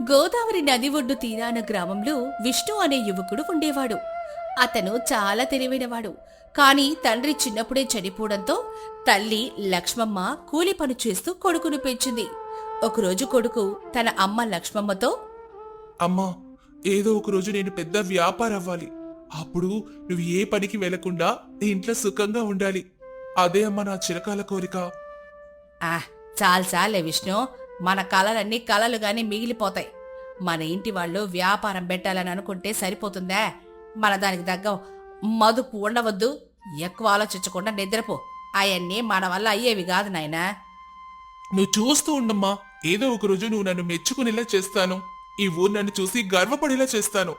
గోదావరి నది ఒడ్డు తీరాన గ్రామంలో విష్ణు అనే యువకుడు ఉండేవాడు. అతను చాలా తెలివైనవాడు. కాని తండ్రి చిన్నప్పుడే చనిపోవడంతో తల్లి లక్ష్మమ్మ కూలి పని చేస్తూ కొడుకును పెంచింది. ఒకరోజు కొడుకు తన అమ్మ లక్ష్మమ్మతో, అమ్మా, ఏదో ఒకరోజు నేను పెద్ద వ్యాపారం అవ్వాలి. అప్పుడు నువ్వు ఏ పనికి వెళ్లకుండా ఇంట్లో సుఖంగా ఉండాలి. అదే అమ్మా నా చిరకాల కోరిక. చాలే విష్ణు, మన కలలన్నీ కలలుగానే మిగిలిపోతాయి. మన ఇంటి వాళ్ళు వ్యాపారం పెట్టాలని అనుకుంటే సరిపోతుందా? మన దానికి తగ్గ మదుపు ఉండవద్దు. ఎక్కువ ఆలోచించకుండా నిద్రపో. అవన్నీ మన వల్ల అయ్యేవి కాదు నాయనా. నువ్వు చూస్తూ ఉండమ్మా, ఏదో ఒకరోజు నువ్వు నన్ను మెచ్చుకునేలా చేస్తాను. ఈ ఊరు నన్ను చూసి గర్వపడేలా చేస్తాను.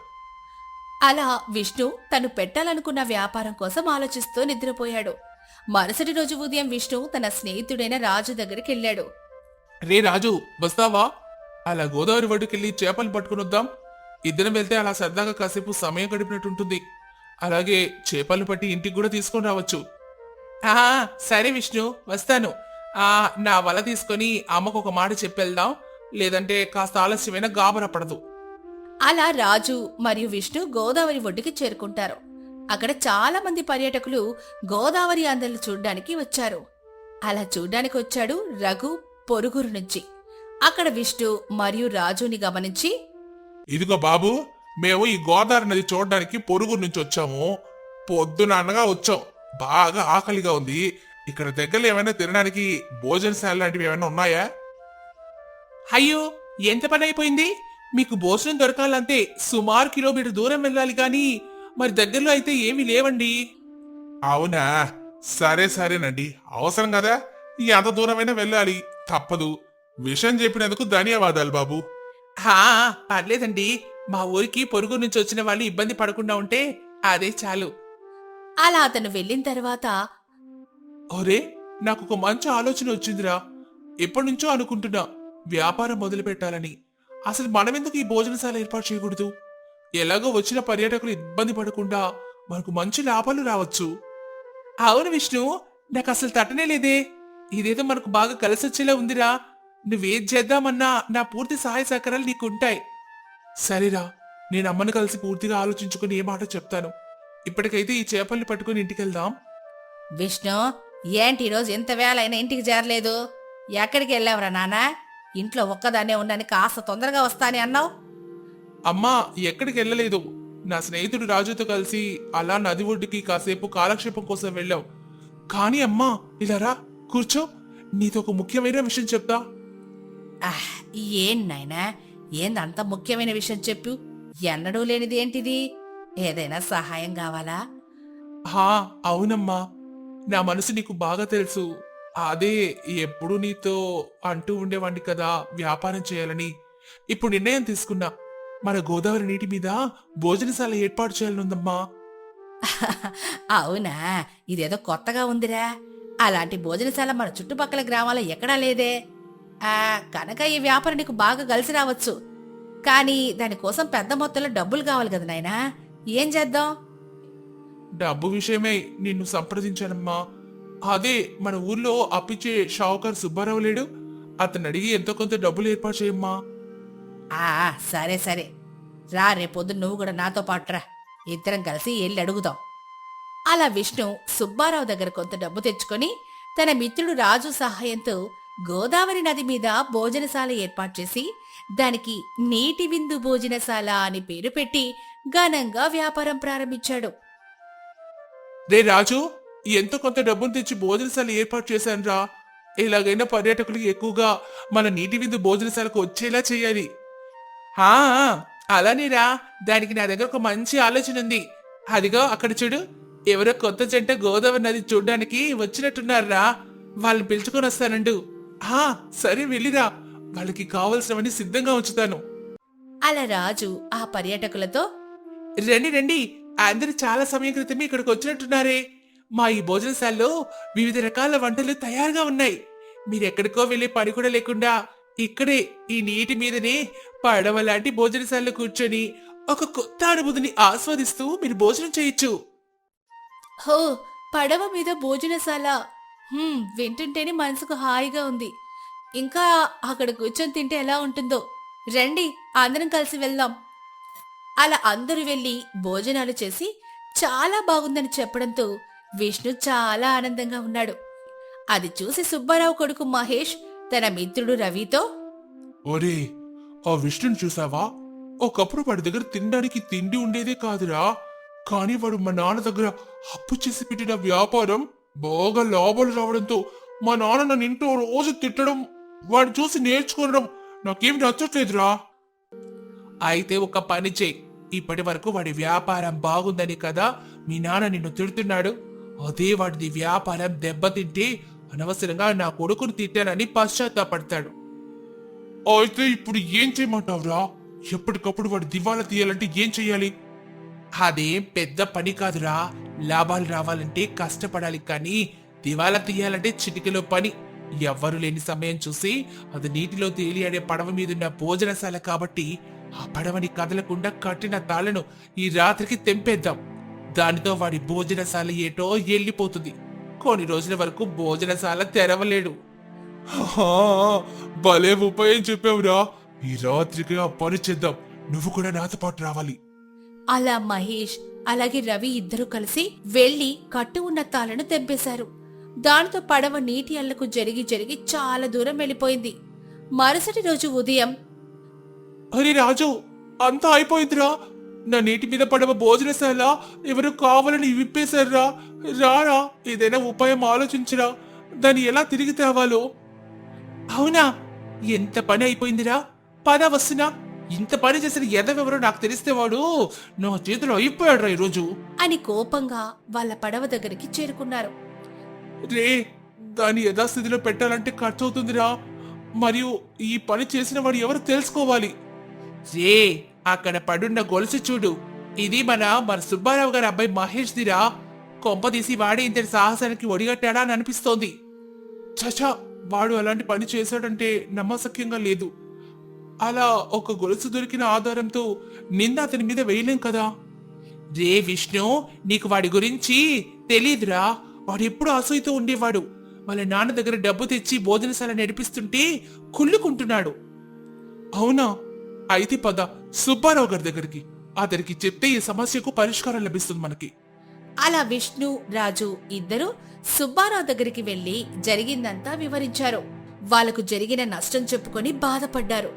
అలా విష్ణు తను పెట్టాలనుకున్న వ్యాపారం కోసం ఆలోచిస్తూ నిద్రపోయాడు. మరుసటి రోజు ఉదయం విష్ణు తన స్నేహితుడైన రాజు దగ్గరికి వెళ్ళాడు. రే రాజు, వస్తావా? అలా గోదావరి ఒడ్డుకెళ్ళి చేపలు పట్టుకునొద్దాం. ఇద్దరం వెళ్తే అలా సరదాగా కాసేపు సమయం గడిపినట్టుంటుంది. అలాగే చేపలు పట్టి ఇంటికి కూడా తీసుకొని రావచ్చు. సరే విష్ణు, వస్తాను. నా వల తీసుకొని అమ్మకు ఒక మాట చెప్పెళ్దాం. లేదంటే కాస్త ఆలస్యమైన గాబరా పడదు. అలా రాజు మరియు విష్ణు గోదావరి ఒడ్డుకి చేరుకుంటారు. అక్కడ చాలా మంది పర్యాటకులు గోదావరి అందెలు చూడ్డానికి వచ్చారు. అలా చూడ్డానికి వచ్చాడు రఘు పొరుగురు నుంచి. అక్కడ విష్ణు మరియు రాజుని గమనించి, ఇదిగో బాబు, మేము ఈ గోదావరి నది చూడడానికి పొరుగు నుంచి వచ్చాము. పొద్దున అనగా వచ్చాం. బాగా ఆకలిగా ఉంది. ఇక్కడ దగ్గరలో ఏమైనా తినడానికి భోజనశాల లాంటివి ఏమైనా ఉన్నాయా? అయ్యో, ఎంత పని అయిపోయింది. మీకు భోజనం దొరకాలంటే సుమారు కిలోమీటర్ దూరం వెళ్ళాలి గాని మరి దగ్గరలో అయితే ఏమీ లేవండి. అవునా, సరేనండి. అవసరం కదా, ఎంత దూరమైనా వెళ్ళాలి, తప్పదు. విషయం చెప్పినందుకు ధన్యవాదాలు బాబు. పర్లేదండి. మా ఊరికి పొరుగు నుంచి వచ్చిన వాళ్ళు ఇబ్బంది పడకుండా ఉంటే అదే చాలు. అలా అతను వెళ్ళిన తర్వాత, ఒరే, నాకు ఒక మంచి ఆలోచన వచ్చిందిరా. ఎప్పటి నుంచో అనుకుంటున్నా వ్యాపారం మొదలు పెట్టాలని. అసలు మనమెందుకు ఈ భోజనశాల ఏర్పాటు చేయకూడదు? ఎలాగో వచ్చిన పర్యాటకులు ఇబ్బంది పడకుండా మనకు మంచి లాభాలు రావచ్చు. అవును విష్ణు, నాకు అసలు తట్టనే లేదే. ఇదేదో మనకు బాగా కలిసొచ్చేలా ఉందిరా. నువ్వేం చేద్దామన్నా నా పూర్తి సహాయ సహకారాలు నీకుంటాయి. సరేరా, నేను అమ్మను కలిసి పూర్తిగా ఆలోచించుకుని ఏ మాట చెప్తాను. ఇప్పటికైతే ఈ చేపల్ని పట్టుకుని ఇంటికెళ్దాం. విష్ణు, ఏంటి ఈరోజు ఎంత వేళైనా ఇంటికి చేరలేదు? ఎక్కడికి వెళ్ళావురా నాన్నా? ఇంట్లో ఒక్కదాన్నే ఉండని కాస్త తొందరగా వస్తానే అన్నావు. అమ్మా, ఎక్కడికి వెళ్ళలేదు. నా స్నేహితుడు రాజుతో కలిసి అలా నది ఒడ్డుకి కాసేపు కాలక్షేపం కోసం వెళ్ళాం. కానీ అమ్మా, ఇలా రా, కూర్చో. నీతో ఒక ముఖ్యమైన విషయం చెప్తా. ఏం నాయనా, ఏందంత ముఖ్యమైన విషయం చెప్పు. ఎన్నడూ లేనిది ఏంటిది? ఏదైనా సహాయం కావాలా? అవునమ్మా, నా మనసు నీకు బాగా తెలుసు. అదే ఎప్పుడు నీతో అంటూ ఉండేవాడిని కదా వ్యాపారం చేయాలని. ఇప్పుడు నిర్ణయం తీసుకున్నా. మన గోదావరి నీటి మీద భోజనశాల ఏర్పాటు చేయాలనుందమ్మా. అవునా? ఇదేదో కొత్తగా ఉందిరా. అలాంటి భోజనశాల మన చుట్టుపక్కల గ్రామాల్లో ఎక్కడా లేదే. కనుక ఈ వ్యాపారం నీకు బాగా కలిసి రావచ్చు. కానీ దానికోసం పెద్ద మొత్తంలో డబ్బులు కావాలి కదా నాయనా. ఏం చేద్దాం? డబ్బు విషయమై నిన్ను సంప్రదించానమ్మా. అదే మన ఊర్లో అప్పిచ్చే షావుకారు సుబ్బారావు లేడు? అతను అడిగి ఎంతో కొంత డబ్బులు ఏర్పాటు చేయమ్మా. సరే రా, రేపొద్దు నువ్వు కూడా నాతో పాటు రా. ఇద్దరం కలిసి వెళ్ళి అడుగుదాం. అలా విష్ణు సుబ్బారావు దగ్గర కొంత డబ్బు తెచ్చుకొని తన మిత్రుడు రాజు సహాయంతో గోదావరి నది మీద భోజనశాల ఏర్పాటు చేసి దానికి నీటి విందు భోజనశాల అని పేరు పెట్టి ఘనంగా వ్యాపారం ప్రారంభించాడు. రే రాజు, ఎంతో కొంత డబ్బును తెచ్చి భోజనశాల ఏర్పాటు చేశానురా. ఎలాగైనా పర్యాటకులకి ఎక్కువగా మన నీటి విందు భోజనశాలకు వచ్చేలా చేయాలి. అలానేరా, దానికి నా దగ్గర ఒక మంచి ఆలోచన ఉంది. అదిగో అక్కడ చూడు, ఎవరో కొత్త జంట గోదావరి నది చూడ్డానికి వచ్చినట్టున్నారా. వాళ్ళని పిలుచుకొని వస్తానండు. సరే, వెళ్ళిరా. వాళ్ళకి కావలసినవన్నీ సిద్ధంగా ఉంచుతాను. అలా రాజు ఆ పర్యాటకులతో, రండి, అందరూ చాలా సమయం క్రితమే ఇక్కడికి వచ్చినట్టున్నారే. మా ఈ భోజనశాలలో వివిధ రకాల వంటలు తయారుగా ఉన్నాయి. మీరెక్కడికో వెళ్ళే పని కూడా లేకుండా ఇక్కడే ఈ నీటి మీదనే పడవ లాంటి భోజనశాలలో కూర్చొని ఒక కొత్త అనుభూతిని ఆస్వాదిస్తూ మీరు భోజనం చేయొచ్చు. హో, పడవ మీద భోజనశాల! వింటుంటేనే మనసుకు హాయిగా ఉంది. ఇంకా అక్కడ కూర్చొని తింటే ఎలా ఉంటుందో. రండి అందరం కలిసి వెళ్దాం. అలా అందరూ వెళ్లి భోజనాలు చేసి చాలా బాగుందని చెప్పడంతో విష్ణు చాలా ఆనందంగా ఉన్నాడు. అది చూసి సుబ్బారావు కొడుకు మహేష్ తన మిత్రుడు రవితో, ఒరే, ఆ విష్ణుని చూసావా? ఒకప్పుడు వాడి దగ్గర తినడానికి తిండి ఉండేదే కాదురా. కానీ వాడు మా నాన్న దగ్గర అప్పు చేసి పెట్టిన వ్యాపారం బాగా లాభాలు రావడంతో మా నాన్న నన్ను ఇంట్లో రోజు తిట్టడం, వాడిని చూసి నేర్చుకోవడం నాకేం నచ్చట్లేదురా. అయితే ఒక పని చెయ్యి. ఇప్పటి వరకు వాడి వ్యాపారం బాగుందని కదా మీ నాన్న నిన్ను తిడుతున్నాడు. అదే వాడిది వ్యాపారం దెబ్బతింటే అనవసరంగా నా కొడుకును తిట్టానని పశ్చాత్తాపడతాడు. అయితే ఇప్పుడు ఏం చేయమంటావురా? ఎప్పటికప్పుడు వాడు దివాలా తీయాలంటే ఏం చెయ్యాలి? అదేం పెద్ద పని కాదురా. లాభాలు రావాలంటే కష్టపడాలి, కానీ దివాలా తీయాలంటే చిటికెలో పని. ఎవ్వరు లేని సమయం చూసి అది నీటిలో తేలియాడే పడవ మీదున్న భోజనశాల కాబట్టి ఆ పడవని కదలకుండా కట్టిన తాళ్లను ఈ రాత్రికి తెంపేద్దాం. దానితో వాడి భోజనశాల ఏటో వెళ్ళిపోతుంది. కొన్ని రోజుల వరకు భోజనశాల తెరవలేడు. భలే ఉపాయం చెప్పావురా. ఈ రాత్రికి ఆ పని చేద్దాం. నువ్వు కూడా నాతో పాటు రావాలి. అలా మహేష్ అలాగే రవి ఇద్దరూ కలిసి వెళ్లి కట్టు ఉన్న తాళ్లను తెంపేశారు. దానితో పడవ నీటి అల్లకు జరిగి జరిగి చాలా దూరం వెళ్ళిపోయింది. మరుసటి రోజు ఉదయం, అరే రాజు, అంతా అయిపోయిందిరా. నా నీటి మీద పడవ భోజనశాల ఎవరు కావాలని విప్పేశారా. రారా, ఏదైనా ఉపాయం ఆలోచించరా. దాన్ని ఎలా తిరిగి తేవాలో. అవునా, ఎంత పని అయిపోయిందిరా. పద వస్తున్నా. ఇంత పని చేసిన ఎదవెవరో నాకు తెలిస్తే వాడు నా చేతిలో అయిపోయాడురా ఈరోజు అని కోపంగా వాళ్ళ పడవ దగ్గరికి చేరుకున్నారు. రే, దాన్ని యథాస్థితిలో పెట్టాలంటే ఖర్చు అవుతుందిరా. మరియు ఈ పని చేసిన వాడు ఎవరు తెలుసుకోవాలి. రే, అక్కడ పడున్న గొలుసు చూడు. ఇది మన సుబ్బారావు గారి అబ్బాయి మహేష్ దిరా. కొంపదీసి వాడే ఇంతటి సాహసానికి ఒడిగట్టాడా అని అనిపిస్తోంది. చచా, వాడు అలాంటి పని చేశాడంటే నమ్మశక్యంగా లేదు. అలా ఒక గొలుసు దొరికిన ఆధారంతో నింద అతని మీద వేయలేం కదా. రే విష్ణు, నీకు వాడి గురించి తెలీదురా. వాడు ఎప్పుడు అసూయతో ఉండేవాడు. వాళ్ళ నాన్న దగ్గర డబ్బు తెచ్చి భోజనశాల నడిపిస్తుంటే కుళ్ళుకుంటున్నాడు. అవునా, అయితే పద సుబ్బారావు గారి దగ్గరికి. అతనికి చెప్తే ఈ సమస్యకు పరిష్కారం లభిస్తుంది మనకి. అలా విష్ణు రాజు ఇద్దరు సుబ్బారావు దగ్గరికి వెళ్లి జరిగిందంతా వివరించారు. వాళ్లకు జరిగిన నష్టం చెప్పుకొని బాధపడ్డారు.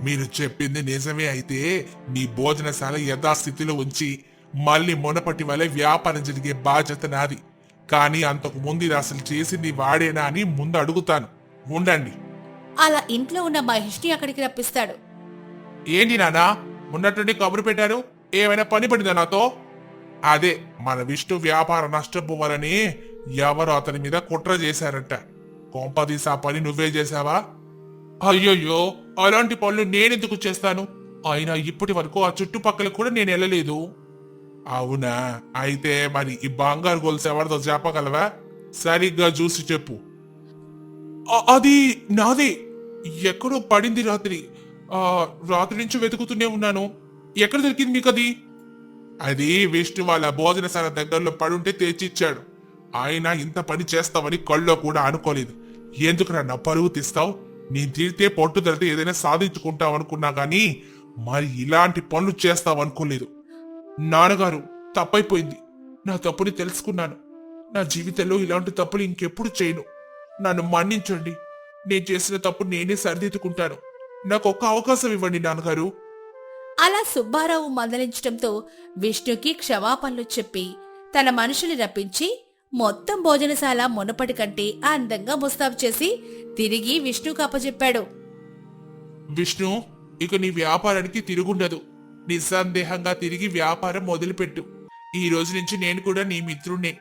మీరు చెప్పింది నిజమే అయితే మీ భోజనశాల యథాస్థితిలో ఉంచి మళ్ళీ మునపటి వలె వ్యాపారం జరిగే బాధ్యత నాది. కానీ అంతకు ముందు ఇది అసలు చేసింది వాడేనా అని ముందు అడుగుతాను. ఉండండి. అలా ఇంట్లో ఉన్న మహేష్ని అక్కడికి రప్పిస్తాడు. ఏంటి నానా, ఉన్నట్టుండి కబురు పెట్టారు? ఏమైనా పని పడిందా నాతో? అదే, మన విష్ణు వ్యాపారం నష్టపోవాలని ఎవరు అతని మీద కుట్ర చేశారంట. కొంపదీసి ఆ పని నువ్వే చేశావా? అయ్యయ్యో, అలాంటి పనులు నేనెందుకు చేస్తాను? అయినా ఇప్పటి వరకు ఆ చుట్టుపక్కల కూడా నేను వెళ్ళలేదు. అవునా, అయితే మరి ఈ బంగారు గొలుసు ఎవరితో చెప్పగలవా? సరిగ్గా చూసి చెప్పు. అది నాదే. ఎక్కడో పడింది రాత్రి. రాత్రి నుంచి వెతుకుతూనే ఉన్నాను. ఎక్కడ దొరికింది మీకు అది? అది విష్ణు వాళ్ళ భోజనశాల దగ్గరలో పడుంటే తెచ్చిచ్చాడు. ఆయన ఇంత పని చేస్తావని కళ్ళలో కూడా అనుకోలేదు. ఎందుకు నా పరువు తీస్తావు? నీ తీరితే పట్టుదలతో ఏదైనా సాధించుకుంటావు అనుకున్నా గానీ మరి ఇలాంటి పనులు చేస్తావనుకోలేదు. నాన్నగారు, తప్పైపోయింది. నా తప్పుని తెలుసుకున్నాను. నా జీవితంలో ఇలాంటి తప్పులు ఇంకెప్పుడు చేయను. నన్ను మన్నించండి. నేను చేసిన తప్పు నేనే సరిదిద్దుకుంటాను. నాకు ఒక్క అవకాశం ఇవ్వండి నాన్నగారు. అలా సుబ్బారావు మందలించటంతో విష్ణుకి క్షమాపణలు చెప్పి తన మనుషుల్ని రప్పించి మొత్తం భోజనశాల మునపటి కంటే అందంగా ముస్తాబు చేసి తిరిగి విష్ణుకు అప్పచెప్పాడు. విష్ణు, ఇక నీ వ్యాపారానికి తిరుగుండదు. నిస్సందేహంగా తిరిగి వ్యాపారం మొదలుపెట్టు. ఈ రోజు నుంచి నేను కూడా నీ మిత్రుణ్ణే.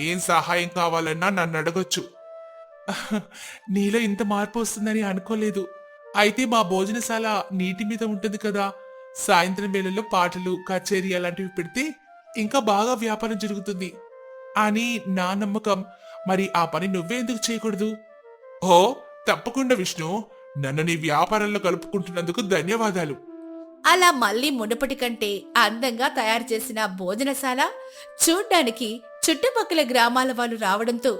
ఏం సహాయం కావాలన్నా నన్ను అడగొచ్చు. నీలో ఇంత మార్పు వస్తుందని అనుకోలేదు. అయితే మా భోజనశాల నీటి మీద ఉంటుంది కదా. సాయంత్రం వేళల్లో పాటలు, కచేరీ అలాంటివి పెడితే ఇంకా బాగా వ్యాపారం జరుగుతుంది అని నా నమ్మకం. మరి ఆ పని నువ్వే ఎందుకు చేయకూడదు? ఓ, తప్పకుండా విష్ణు. నన్ను నీ వ్యాపారంలో కలుపుకుంటున్నందుకు ధన్యవాదాలు. అలా మళ్ళీ మునుపటి కంటే అందంగా తయారు చేసిన భోజనశాల చూడ్డానికి చుట్టుపక్కల గ్రామాల వాళ్ళు రావడంతో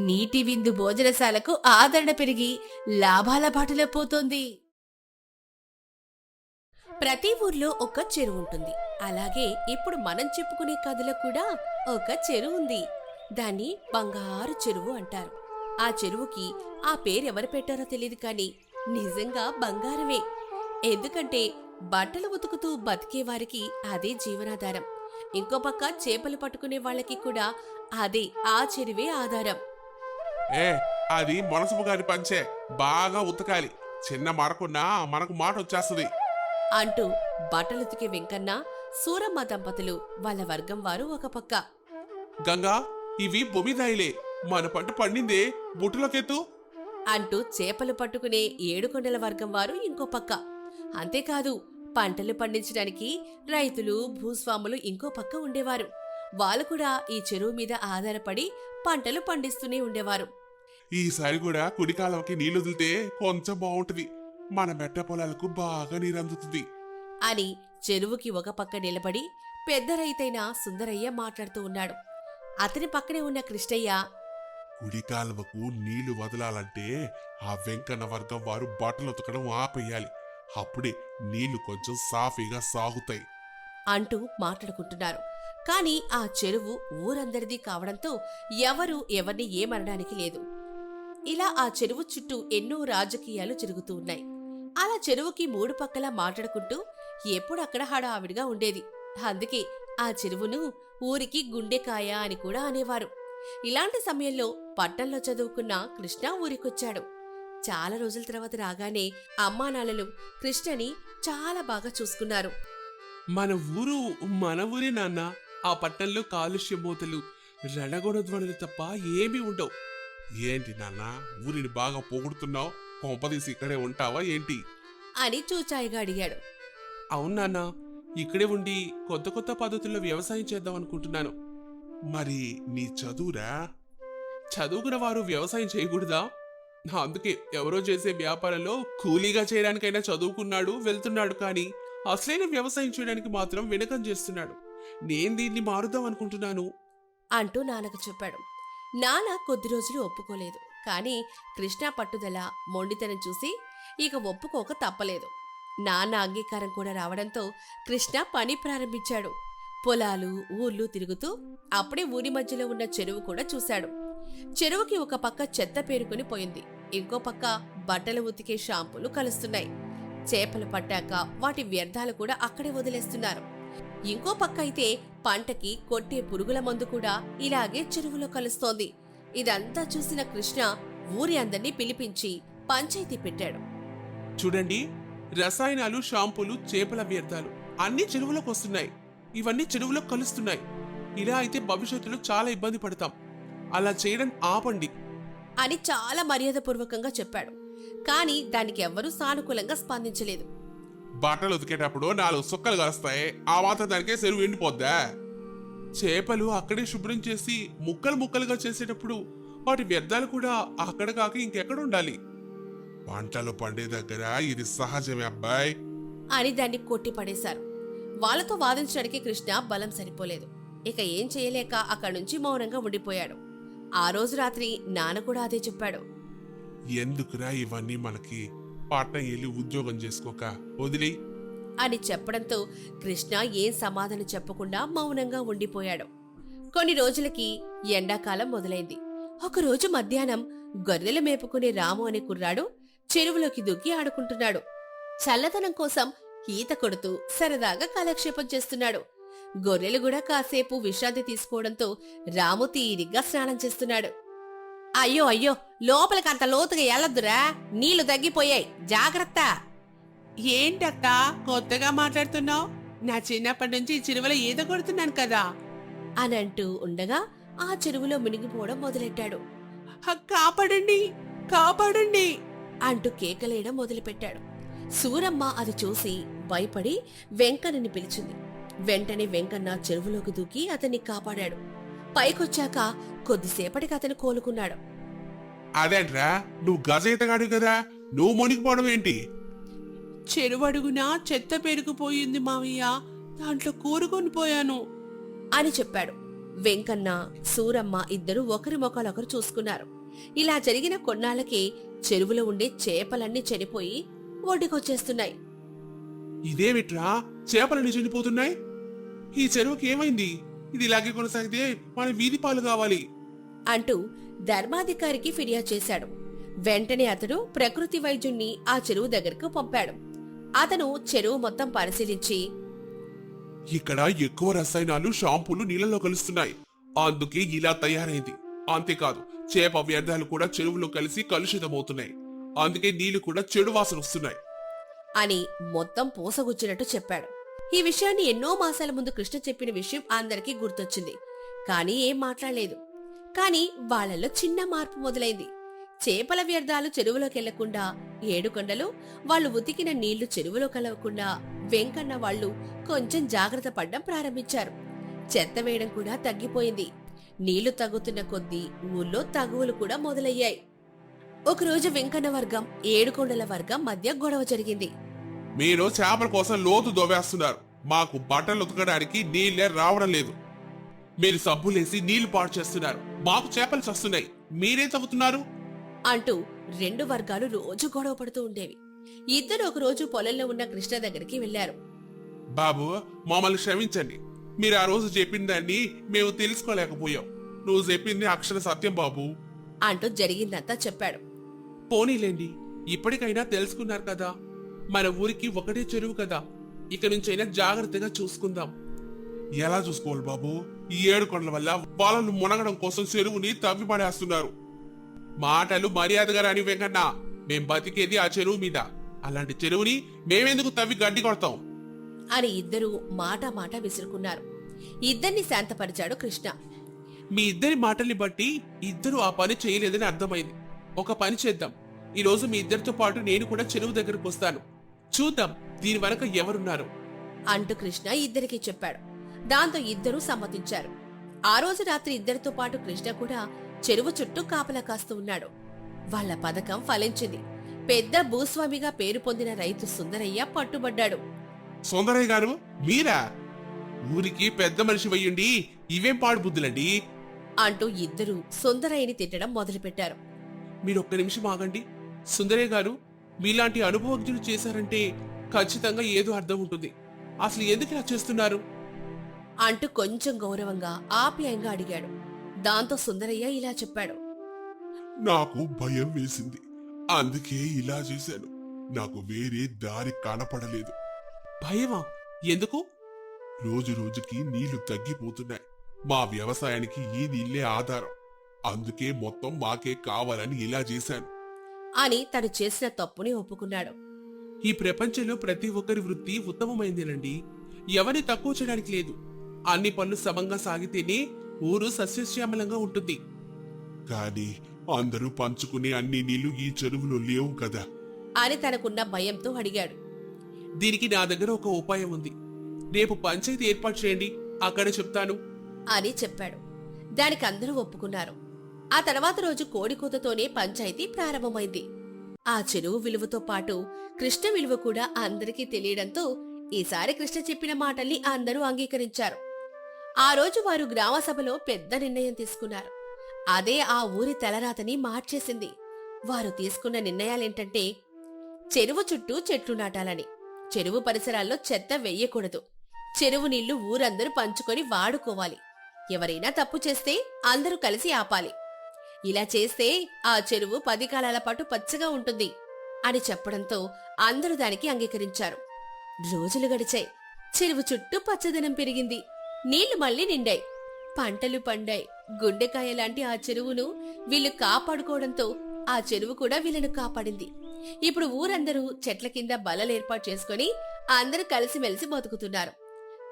నీటి విందు భోజనశాలకు ఆదరణ పెరిగి లాభాల బాటలో పోతోంది. ప్రతి ఊర్లో ఒక చెరువు ఉంటుంది. అలాగే ఇప్పుడు మనం చెప్పుకునే కథలో కూడా ఒక చెరువు ఉంది. దాన్ని బంగారు చెరువు అంటారు. ఆ చెరువుకి ఆ పేరెవరు పెట్టారో తెలియదు కానీ నిజంగా బంగారమే. ఎందుకంటే బట్టలు ఉతుకుతూ బతికే వారికి అదే జీవనాధారం. ఇంకో పక్క చేపలు పట్టుకునే వాళ్ళకి కూడా అదే ఆ చెరువే ఆధారం. ఏ అది మనసు గారి పంచే, బాగా ఉతకాలి. చిన్న మరకున్నా మనకు మాట వచ్చేస్తుంది అంటూ బట్టలుతికే వెంకన్న, సూరమ్మ దంపతులు వాళ్ళ వర్గం వారు ఒక పక్క, గంగా ఇవి బొమ్మిదాయిలే, మన పంట పండిందే, బుట్టులోకెత్తు అంటూ చేపలు పట్టుకునే ఏడుకొండల వర్గం వారు ఇంకో పక్క. అంతేకాదు పంటలు పండించడానికి రైతులు, భూస్వాములు ఇంకో పక్క ఉండేవారు. వాళ్ళు కూడా ఈ చెరువు మీద ఆధారపడి పంటలు పండిస్తూనే ఉండేవారు. ఈసారి కూడా కుడికాలంకి నీళ్లు వదిలితే కొంచెం బాగుంటది, మన మెట్ట పొలాలకు బాగా నీరందుతుంది అని చెరువుకి ఒక పక్క నిలబడి పెద్ద రైతైన సుందరయ్య మాట్లాడుతూ ఉన్నాడు. అతని పక్కనే ఉన్న కృష్ణయ్య, కుడి కాలువకు నీళ్లు వదలాలంటే ఆ వెంకన్న వర్గం వారు బట్టలు ఉతకడం ఆపేయాలి, అప్పుడే నీళ్లు కొంచెం సాఫీగా సాగుతాయి అంటూ మాట్లాడుకుంటున్నారు. కాని ఆ చెరువు ఊరందరిది కావడంతో ఎవరు ఎవరిని ఏమనడానికి లేదు. ఇలా ఆ చెరువు చుట్టూ ఎన్నో రాజకీయాలు జరుగుతూ ఉన్నాయి. అలా చెరువుకి మూడు పక్కలా మాట్లాడుకుంటూ ఎప్పుడు అక్కడ హడావిడిగా ఉండేది. అందుకే ఆ చెరువును ఊరికి గుండెకాయ అని కూడా అనేవారు. ఇలాంటి సమయంలో పట్టణంలో చదువుకున్న కృష్ణ ఊరికొచ్చాడు. చాలా రోజుల తర్వాత రాగానే అమ్మానాన్నలు కృష్ణని చాలా బాగా చూసుకున్నారు. మన ఊరే నాన్న. ఆ పట్టణంలో కాలుష్య మూతలు, రణగొడధ్వనులు తప్ప ఏమీ ఉండవు. ఏంటి నాన్న ఊరిని బాగా పొగుడుతున్నావు, కొంపదీసి ఇక్కడే ఉంటావా ఏంటి అని చూచాయిగా అడిగాడు. అవును నాన్న, ఇక్కడే ఉండి కొత్త కొత్త పద్ధతుల్లో వ్యవసాయం చేద్దాం అనుకుంటున్నాను. మరి నీ చదువురా? చదువుకున్న వారు వ్యవసాయం చేయకూడదా? అందుకే ఎవరో చేసే వ్యాపారంలో కూలీగా చేయడానికైనా చదువుకున్నాడు, వెళ్తున్నాడు. కానీ అసలైన వ్యవసాయం చేయడానికి మాత్రం వెనకం చేస్తున్నాడు. నేను దీన్ని మారుదాం అనుకుంటున్నాను అంటూ నాన్నకు చెప్పాడు. నాన్న కొద్ది రోజులు ఒప్పుకోలేదు. కాని కృష్ణ పట్టుదల, మొండితనం చూసి ఇక ఒప్పుకోక తప్పలేదు. నాన్న అంగీకారం కూడా రావడంతో కృష్ణ పని ప్రారంభించాడు. పొలాలు, ఊర్లు తిరుగుతూ అప్పుడే ఊరి మధ్యలో ఉన్న చెరువు కూడా చూశాడు. చెరువుకి ఒక పక్క చెత్త పేరుకుని పోయింది, ఇంకో పక్క బట్టలు ఉతికే షాంపులు కలుస్తున్నాయి. చేపలు పట్టాక వాటి వ్యర్థాలు కూడా అక్కడే వదిలేస్తున్నారు. ఇంకో పక్క అయితే పంటకి కొట్టే పురుగుల మందు కూడా ఇలాగే చెరువులో కలుస్తోంది. ఇదంతా చూసిన కృష్ణ ఊరి అందర్నీ పిలిపించి పంచాయతీ పెట్టాడు. చూడండి, రసాయనాలు, షాంపూలు, చేపల వ్యర్థాలు అన్ని చెరువులోకి వస్తున్నాయి. ఇవన్నీ చెరువులో కలుస్తున్నాయి. ఇలా అయితే భవిష్యత్తులో చాలా ఇబ్బంది పడతాం. అలా చేయడం ఆపండి అని చాలా మర్యాదపూర్వకంగా చెప్పాడు. కాని దానికి ఎవ్వరూ సానుకూలంగా స్పందించలేదు. బట్టలు ఉతికేటప్పుడు 4 సుక్కలు కలుస్తాయి, ఆ మాత్రం దానికే చెరువు ఎండిపోద్దా? చేపలు అక్కడే శుభ్రం చేసి ముక్కలు ముక్కలుగా చేసేటప్పుడు వాటి వ్యర్థాలు కూడా అక్కడ కాక ఇంకెక్కడ ఉండాలి? పంటలు పండే దగ్గర ఇది సహజమే అబ్బాయి అని దాన్ని కొట్టిపడేశారు. వాళ్లతో వాదించడానికి కృష్ణ బలం సరిపోలేదు. ఇక ఏం చేయలేక అక్కడి నుంచి మౌనంగా ఉండిపోయాడు. ఆ రోజు రాత్రి నాన్న కూడా అదే చెప్పాడు. ఎందుకురా ఇవన్నీ మనకి, పట్నం వెళ్ళి ఉద్యోగం చేసుకోక వదిలి అని చెప్పడంతో కృష్ణ ఏం సమాధానం చెప్పకుండా మౌనంగా ఉండిపోయాడు. కొన్ని రోజులకి ఎండాకాలం మొదలైంది. ఒకరోజు మధ్యాహ్నం గొర్రెలు మేపుకునే రాము అనే కుర్రాడు చెరువులోకి దూకి ఆడుకుంటున్నాడు. చల్లదనం కోసం ఈత కొడుతూ సరదాగా కాలక్షేపం చేస్తున్నాడు. గొర్రెలు కూడా కాసేపు విశ్రాంతి తీసుకోవడంతో రాము తీరిగ్గా స్నానం చేస్తున్నాడు. అయ్యో అయ్యో, లోపలికంత లోతుగా ఎల్లొద్దురా, నీళ్లు తగ్గిపోయాయి, జాగ్రత్త. ఏంటక్క కొత్తగా మాట్లాడుతున్నావు? నా చిన్నప్పటి నుంచి ఈ చెరువులో ఈత కొడుతున్నాను కదా అనంటూ ఉండగా ఆ చెరువులో మునిగిపోవడం మొదలెట్టాడు. కాపాడండి, కాపాడండి అంటూ కేకలేయడం మొదలుపెట్టాడు. సూరమ్మ అది చూసి భయపడి వెంకన్నని పిలిచింది. వెంటనే వెంకన్న చెరువులోకి దూకి అతన్ని కాపాడాడు. పైకొచ్చాక కొద్దిసేపటికి అతను కోలుకున్నాడు. అదేంట్రా, నువ్వు గజయితగాడు కదా, నువ్వు మునిగిపోవడం ఏంటి? చెరువు అడుగునా చెత్త పెరిగిపోయింది మావయ్య, దాంట్లో కూరుకొని పోయాను అని చెప్పాడు. వెంకన్న, సూరమ్మ ఇద్దరు ఒకరి ముఖాలొకరు చూసుకున్నారు. ఇలా జరిగిన కొన్నాళ్ళకి చెరువులో ఉండే చేపలన్నీ చనిపోయి ఒడ్డుకొచ్చేస్తున్నాయి. ఇదేమిట్రా చేపలన్నీ చనిపోతున్నాయి? ఈ చెరువుకి ఏమైంది? ఇది ఇలాగే కొనసాగితే మన వీధి పాలు కావాలి అంటూ ధర్మాధికారికి ఫిర్యాదు చేశాడు. వెంటనే అతడు ప్రకృతి వైద్యుణ్ణి ఆ చెరువు దగ్గరకు పంపాడు. అతను చెరువు మొత్తం పరిశీలించి, ఇక్కడ ఎక్కువ రసాయనాలు షాంపూలు నీళ్ళలో కలుస్తున్నాయి, అందుకే ఇలా తయారైంది. అంతేకాదు చేప వ్యర్థాలు కూడా చెరువులో కలిసి కలుషితమవుతున్నాయి, అందుకే నీళ్లు కూడా చెడు వాసన వస్తున్నాయి అని మొత్తం పూసగుచ్చినట్టు చెప్పాడు. ఈ విషయాన్ని ఎన్నో మాసాల ముందు కృష్ణ చెప్పిన విషయం అందరికీ గుర్తొచ్చింది. కానీ ఏం మాట్లాడలేదు. కాని వాళ్ళల్లో చిన్న మార్పు మొదలైంది. చేపల వ్యర్థాలు చెరువులోకెళ్లకుండా, ఏడుకొండలు వాళ్ళు ఉతికిన నీళ్లు చెరువులో కలవకుండా వెంకన్న వాళ్ళు కొంచెం జాగ్రత్త పడ్డం ప్రారంభించారు. చెత్త వేయడం కూడా తగ్గిపోయింది. నీళ్లు తగ్గుతున్న కొద్దీ ఊళ్ళో తగువులు కూడా మొదలయ్యాయి. ఒకరోజు వెంకన్న వర్గం, ఏడుకొండల వర్గం మధ్య గొడవ జరిగింది. మీరు చేపల కోసం లోతు దోవేస్తున్నారు, మాకు బట్టలు ఉతకడానికి నీళ్లే రావడం లేదు. మీరు సబ్బులేసి నీళ్లు పాడు చేస్తున్నారు, మాకు చేపలు చస్తున్నాయి, మీరేం తవ్వుతున్నారు అంటూ రెండు వర్గాలు రోజు గొడవ పడుతూ ఉండేవి. ఇద్దరు ఒకరోజు పొలంలో ఉన్న కృష్ణ దగ్గరికి వెళ్లారు. బాబు, మమ్మల్ని క్షమించండి. మీరు ఆ రోజు చెప్పిన దాన్ని మేము తెలుసుకోలేకపోయాం. నువ్వు చెప్పింది అక్షర సత్యం బాబు అంటూ జరిగిందంతా చెప్పాడు. పోనీలేండి, ఇప్పటికైనా తెలుసుకున్నారు కదా. మన ఊరికి ఒకటే చెరువు కదా, ఇక నుంచైనా జాగ్రత్తగా చూసుకుందాం. ఎలా చూసుకోవాలి బాబు? ఈ ఏడుకొండల వల్ల వాళ్ళను మునగడం కోసం చెరువుని తవ్వి పడేస్తున్నారు. మాటలు మర్యాదగా రాని వెంకన్న, మేం బతికేది ఆ చెరువు మీద. అలాంటి చెరువుని మేమెందుకు తవ్వి గడ్డి కొడతాం అని ఇద్దరూ మాట మాట విసురుకున్నారు. ఇద్దరిని శాంతపరిచాడు కృష్ణ. మీ ఇద్దరి మాటల్ని బట్టి ఇద్దరు ఆ పని చేయలేదని అర్థమైంది. ఒక పని చేద్దాం, ఈ రోజు మీ ఇద్దరితో పాటు నేను కూడా చెరువు దగ్గరకు వస్తాను. చూద్దాం దీని వెనక ఎవరున్నారు అంటూ కృష్ణ ఇద్దరికీ చెప్పాడు. దాంతో ఇద్దరూ సమ్మతించారు. ఆ రోజు రాత్రి ఇద్దరితో పాటు కృష్ణ కూడా చెరువు చుట్టూ కాపలా కాస్తూ ఉన్నాడు. వాళ్ల పథకం ఫలించింది. పెద్ద భూస్వామిగా పేరు పొందిన రైతు సుందరయ్య పట్టుబడ్డాడు. సుందరయ్య గారు, మీరా? ఊరికి పెద్ద మనిషి వయ్యుండి ఇవేం పాడు బుద్ధులండి అంటూ ఇద్దరూ సుందరయ్యని తిట్టడం మొదలుపెట్టారు. మీరొక్క నిమిషం ఆగండి. సుందరయ్య గారు, మీలాంటి అనుభవజ్ఞులు చేశారంటే ఖచ్చితంగా ఏదో అర్థం ఉంటుంది. అసలు ఎందుకు ఇలా చేస్తున్నారు అంటూ కొంచెం గౌరవంగా ఆప్యాయంగా అడిగాడు. దాంతో సుందరయ్య ఇలా చెప్పాడు. నాకు భయం వేసింది, అందుకే ఇలా చేశాను. నాకు వేరే దారి కనపడలేదు. భయమా? ఎందుకు? రోజు రోజుకి నీళ్లు తగ్గిపోతున్నాయి. మా వ్యవసాయానికి ఈ నీళ్లే ఆధారం. అందుకే మొత్తం మాకే కావాలని ఇలా చేశాను అని తను చేసిన తప్పుని ఒప్పుకున్నాడు. ఈ ప్రపంచంలో ప్రతి ఒక్కరి వృత్తి ఉత్తమమైందేనండి. ఎవరిని తక్కువ చేయడానికి లేదు. అన్ని పనులు సమంగా సాగితేనే ఊరు సస్యశ్యామలంగా ఉంటుంది. కానీ అందరూ పంచుకునే అన్ని నీళ్లు ఈ చెరువులో లేవు కదా. అని తనకున్న భయంతో అడిగాడు. దీనికి నా దగ్గర ఒక ఉపాయం ఉంది. రేపు పంచాయతీ ఏర్పాటు చేయండి, అక్కడ చెప్తాను అని చెప్పాడు. దానికి అందరూ ఒప్పుకున్నారు. ఆ తర్వాత రోజు కోడికూతతోనే పంచాయతీ ప్రారంభమైంది. ఆ చెరువు విలువతో పాటు కృష్ణ విలువ కూడా అందరికీ తెలియడంతో ఈసారి కృష్ణ చెప్పిన మాటల్ని అందరూ అంగీకరించారు. ఆ రోజు వారు గ్రామ సభలో పెద్ద నిర్ణయం తీసుకున్నారు. అదే ఆ ఊరి తలరాతని మార్చేసింది. వారు తీసుకున్న నిర్ణయాలేంటంటే, చెరువు చుట్టూ చెట్లు నాటాలని, చెరువు పరిసరాల్లో చెత్త వెయ్యకూడదు, చెరువు నీళ్లు ఊరందరూ పంచుకొని వాడుకోవాలి, ఎవరైనా తప్పు చేస్తే అందరూ కలిసి ఆపాలి, ఇలా చేస్తే ఆ చెరువు 10 కాలాల పాటు పచ్చగా ఉంటుంది అని చెప్పడంతో అందరూ దానికి అంగీకరించారు. రోజులు గడిచాయి. చెరువు చుట్టూ పచ్చదనం పెరిగింది. నీళ్లు మళ్లీ నిండాయి. పంటలు పండాయి. గుండెకాయ లాంటి ఆ చెరువును వీళ్లు కాపాడుకోవడంతో ఆ చెరువు కూడా వీళ్లను కాపాడింది. ఇప్పుడు ఊరందరూ చెట్ల కింద బల్లలు ఏర్పాటు చేసుకుని అందరూ కలిసిమెలిసి బతుకుతున్నారు.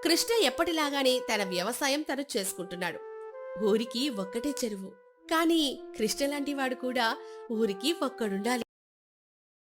కృష్ణ ఎప్పటిలాగానే తన వ్యవసాయం తను చేసుకుంటున్నాడు. ఊరికి ఒక్కటే చెరువు. కానీ కృష్ణ లాంటి వాడు కూడా ఊరికి ఒక్కడుండాలి.